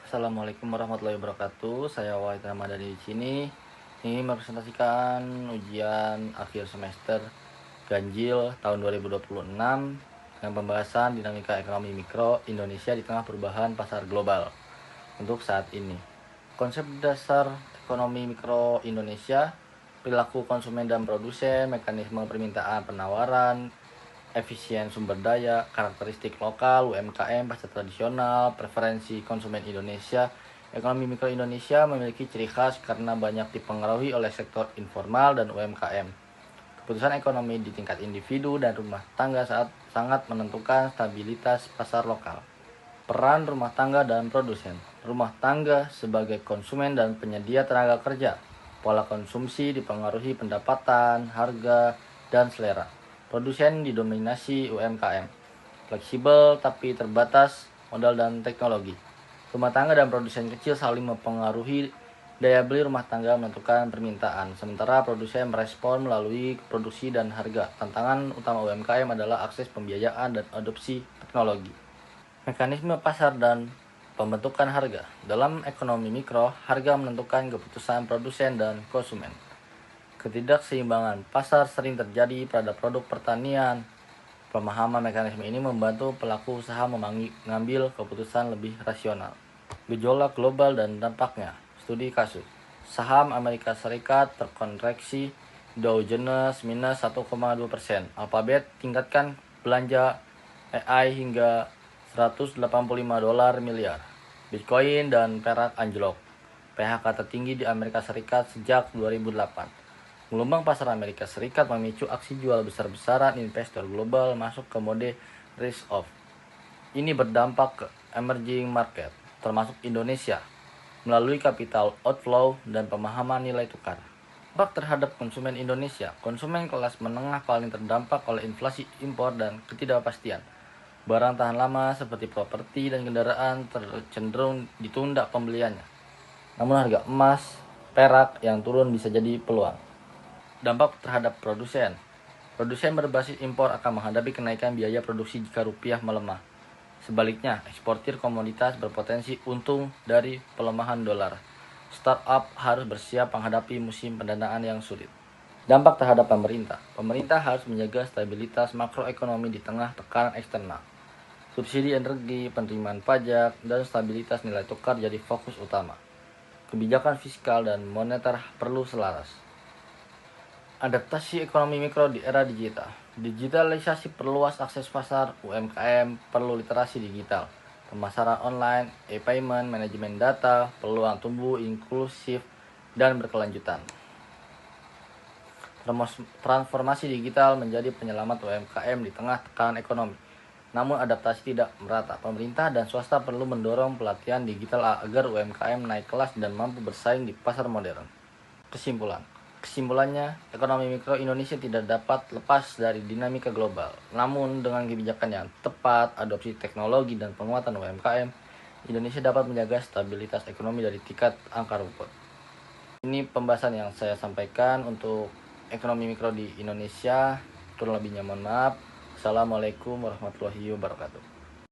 Assalamualaikum warahmatullahi wabarakatuh. Saya Wahid Ramadhani di sini. Ini merepresentasikan ujian akhir semester Ganjil tahun 2026 dengan pembahasan dinamika ekonomi mikro Indonesia di tengah perubahan pasar global. Untuk saat ini, konsep dasar ekonomi mikro Indonesia, perilaku konsumen dan produsen, mekanisme permintaan penawaran, efisien sumber daya, karakteristik lokal, UMKM, pasar tradisional, preferensi konsumen Indonesia. Ekonomi mikro Indonesia memiliki ciri khas karena banyak dipengaruhi oleh sektor informal dan UMKM. Keputusan ekonomi di tingkat individu dan rumah tangga sangat menentukan stabilitas pasar lokal. Peran rumah tangga dan produsen. Rumah tangga sebagai konsumen dan penyedia tenaga kerja. Pola konsumsi dipengaruhi pendapatan, harga, dan selera. Produsen didominasi UMKM. Fleksibel tapi terbatas modal dan teknologi. Rumah tangga dan produsen kecil saling mempengaruhi daya beli rumah tangga menentukan permintaan, sementara produsen merespon melalui produksi dan harga. Tantangan utama UMKM adalah akses pembiayaan dan adopsi teknologi. Mekanisme pasar dan pembentukan harga. Dalam ekonomi mikro, harga menentukan keputusan produsen dan konsumen. Ketidakseimbangan pasar sering terjadi pada produk pertanian. Pemahaman mekanisme ini membantu pelaku usaha mengambil keputusan lebih rasional. Gejolak global dan dampaknya. Studi kasus. Saham Amerika Serikat terkoreksi, Dow Jones minus 1,2%. Alphabet tingkatkan belanja AI hingga $185 miliar. Bitcoin dan perak anjlok. PHK tertinggi di Amerika Serikat sejak 2008. Gelombang pasar Amerika Serikat memicu aksi jual besar-besaran investor global masuk ke mode risk off. Ini berdampak ke emerging market, termasuk Indonesia, melalui capital outflow dan pemahaman nilai tukar. Dampak terhadap konsumen Indonesia. Konsumen kelas menengah paling terdampak oleh inflasi impor dan ketidakpastian. Barang tahan lama seperti properti dan kendaraan cenderung ditunda pembeliannya. Namun harga emas, perak yang turun bisa jadi peluang. Dampak terhadap produsen. Produsen berbasis impor akan menghadapi kenaikan biaya produksi jika rupiah melemah. Sebaliknya, eksportir komoditas berpotensi untung dari pelemahan dolar. Startup harus bersiap menghadapi musim pendanaan yang sulit. Dampak terhadap pemerintah. Pemerintah harus menjaga stabilitas makroekonomi di tengah tekanan eksternal. Subsidi energi, penerimaan pajak, dan stabilitas nilai tukar jadi fokus utama. Kebijakan fiskal dan moneter perlu selaras. Adaptasi ekonomi mikro di era digital. Digitalisasi perluas akses pasar, UMKM perlu literasi digital. Pemasaran online, e-payment, manajemen data, peluang tumbuh inklusif dan berkelanjutan. Transformasi digital menjadi penyelamat UMKM di tengah tekanan ekonomi. Namun adaptasi tidak merata. Pemerintah dan swasta perlu mendorong pelatihan digital agar UMKM naik kelas dan mampu bersaing di pasar modern. Kesimpulannya, ekonomi mikro Indonesia tidak dapat lepas dari dinamika global. Namun dengan kebijakan yang tepat, adopsi teknologi dan penguatan UMKM, Indonesia dapat menjaga stabilitas ekonomi dari tingkat angka rumput. Ini pembahasan yang saya sampaikan untuk ekonomi mikro di Indonesia. Kurang lebihnya mohon maaf. Assalamualaikum warahmatullahi wabarakatuh.